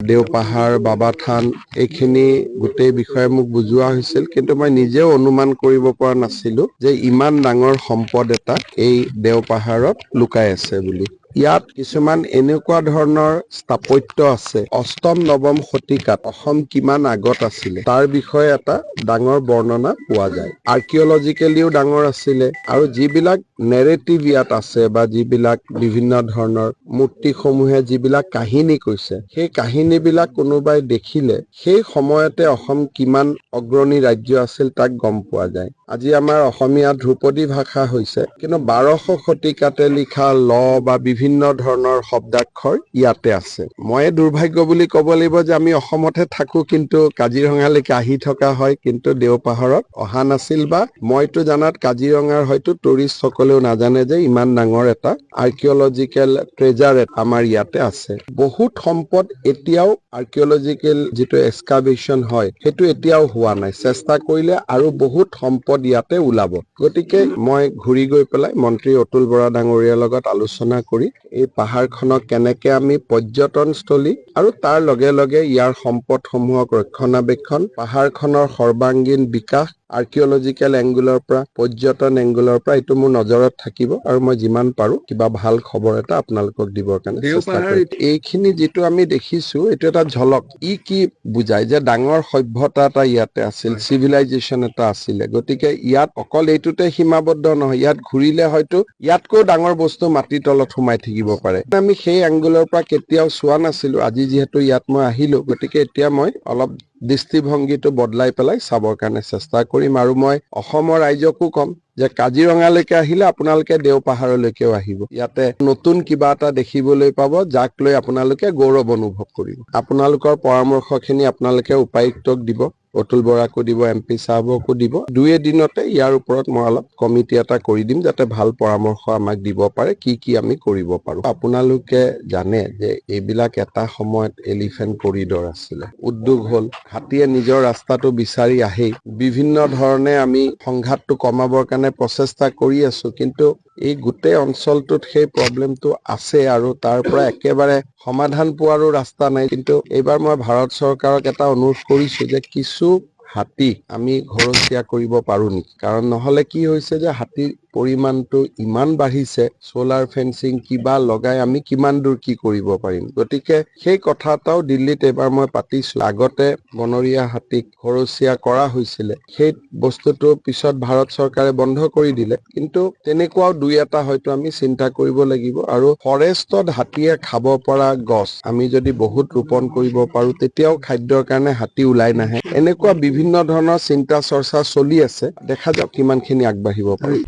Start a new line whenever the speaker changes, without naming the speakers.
দেওপাহাৰ বাবা থান এইখিনি গোটেই বিষয়ে মোক বুজোৱা হৈছিল, কিন্তু মই নিজেও অনুমান কৰিব পৰা নাছিলো যে ইমান ডাঙৰ সম্পদ এটা এই দেওপাহাৰত লুকাই আছে বুলি। ইয়াত কিছুমান এনেকুৱা ধৰণৰ স্থাপত্য আছে, অষ্টম নৱম শতিকাত অসম কিমান আগত আছিলে তাৰ বিষয়ে এটা ডাঙৰ বৰ্ণনা পোৱা যায়। আৰ্কিঅলজিকেলিও ডাঙৰ আছিলে, আৰু যিবিলাক নেৰেটিভ ইয়াত আছে বা যিবিলাক বিভিন্ন ধৰণৰ মূৰ্তিসমূহে যিবিলাক কাহিনী কৈছে, সেই কাহিনীবিলাক কোনোবাই দেখিলে সেই সময়তে অসম কিমান অগ্ৰণী ৰাজ্য আছিল তাক গম পোৱা যায়। আজি আমাৰ অসমীয়া ধ্ৰুপদী ভাষা হৈছে, কিন্তু 1200 শতিকাতে লিখা ল বা বিভিন্ন ধৰণৰ শব্দাক্ষৰ ইয়াতে আছে। ময়ে দুৰ্ভাগ্য বুলি ক'ব লাগিব যে আমি অসমতে থাকো, কিন্তু কাজিৰঙালৈকে আহি থকা হয়, কিন্তু দেওপাহাৰত অহা নাছিল, বা মইতো জানাত কাজিৰঙাৰ হয়তো টুৰিষ্ট সকলেও নাজানে যে ইমান ডাঙৰ এটা আৰ্কিঅলজিকেল ট্ৰেজাৰ আমাৰ ইয়াতে আছে। বহুত সম্পদ এতিয়াও আৰ্কিঅলজিকেল যিটো এক্সকাভেশ্যন হয় সেইটো এতিয়াও হোৱা নাই। চেষ্টা কৰিলে আৰু বহুত সম্পদ ইয়াতে ওলাব। গতিকে মই ঘূৰি গৈ পেলাই মন্ত্ৰী অতুল বৰা ডাঙৰীয়াৰ লগত আলোচনা কৰি এই পাহাৰখনক কেনেকে আমি পৰ্যটনস্থলী আৰু তাৰ লগে লগে ইয়াৰ সম্পদসমূহক ৰক্ষণাবেক্ষণ, পাহাৰখনৰ সৰ্বাংগীন বিকাশ, আৰ্কিঅলজিকেল এংগুলৰ পৰা, পৰ্যটন এংগুলৰ পৰা এইটো মোৰ নজৰত থাকিব, আৰু মই যিমান পাৰো কিবা ভাল খবৰ এটা আপোনালোকক দিবৰ কাৰণে চেষ্টা কৰিম। এইখিনি যিটো আমি দেখিছো এইটো এটা ঝলক। ই কি বুজায় যে ডাঙৰ সভ্যতা এটা ইয়াতে আছিল, চিভিলাইজেশ্যন এটা আছিলে। গতিকে ইয়াত অকল এইটোতে সীমাবদ্ধ নহয়, ইয়াত ঘূৰিলে হয়তো ইয়াতকৈ ডাঙৰ বস্তু মাটিৰ তলত সোমাই থাকিব পাৰে। আমি সেই এংগুলৰ পৰা কেতিয়াও চোৱা নাছিলো। আজি যিহেতু ইয়াত মই আহিলো, গতিকে এতিয়া মই অলপ দৃষ্টিভংগীটো বদলাই পেলাই চাবৰ কাৰণে চেষ্টা কৰিম। আৰু মই অসমৰ ৰাইজকো ক'ম যে কাজিৰঙালৈকে আহিলে আপোনালোকে দেওপাহাৰলৈকেও আহিব। ইয়াতে নতুন কিবা এটা দেখিবলৈ পাব, যাক লৈ আপোনালোকে গৌৰৱ অনুভৱ কৰিব। আপোনালোকৰ পৰামৰ্শখিনি আপোনালোকে উপায়ুক্তক দিব, অতুল বৰাকো দিব, MP সাহেবকো দিব। 2 এদিনতে ইয়াৰ ওপৰত মই অলপ কমিটি এটা কৰি দিম, যাতে ভাল পৰামৰ্শ আমাক দিব পাৰে কি কি আমি কৰিব পাৰো। আপোনালোকে জানে যে এইবিলাক এটা সময়ত এলিফেণ্ট কৰিডৰ আছিলে, উদ্যোগ হ'ল, হাতীয়ে নিজৰ ৰাস্তাটো বিচাৰি আহেই। বিভিন্ন ধৰণে আমি সংঘাতটো কমাবৰ কাৰণে প্ৰচেষ্টা কৰি আছো, কিন্তু এই গোটেই অঞ্চলটোত সেই প্ৰব্লেমটো আছে, আৰু তাৰ পৰা একেবাৰে সমাধান পোৱাৰো ৰাস্তা নাই। কিন্তু এইবাৰ মই ভাৰত চৰকাৰক এটা অনুৰোধ কৰিছো যে কিছু হাতী আমি ঘৰচীয়া কৰিব পাৰো নেকি, কাৰণ নহলে কি হৈছে যে হাতীৰ পৰিমাণটো ইমান বাঢ়িছে, সোলাৰ ফেন্সিং কিবা লগাই আমি কিমান দূৰ কি কৰিব পাৰিম। গতিকে সেই কথা এটাও দিল্লীত এইবাৰ মই পাতিছো। আগতে বনৰীয়া হাতীক ঘৰচীয়া কৰা হৈছিলে, সেই বস্তুটো পিছত ভাৰত চৰকাৰে বন্ধ কৰি দিলে, কিন্তু তেনেকুৱাও 2-এটা হয়তো আমি চিন্তা কৰিব লাগিব। আৰু ফৰেষ্টত হাতীয়ে খাব পৰা গছ আমি যদি বহুত ৰোপণ কৰিব পাৰো, তেতিয়াও খাদ্যৰ কাৰণে হাতী ওলাই নাহে। এনেকুৱা বিভিন্ন ধৰণৰ চিন্তা চৰ্চা চলি আছে, দেখা যাওক কিমানখিনি আগবাঢ়িব পাৰি।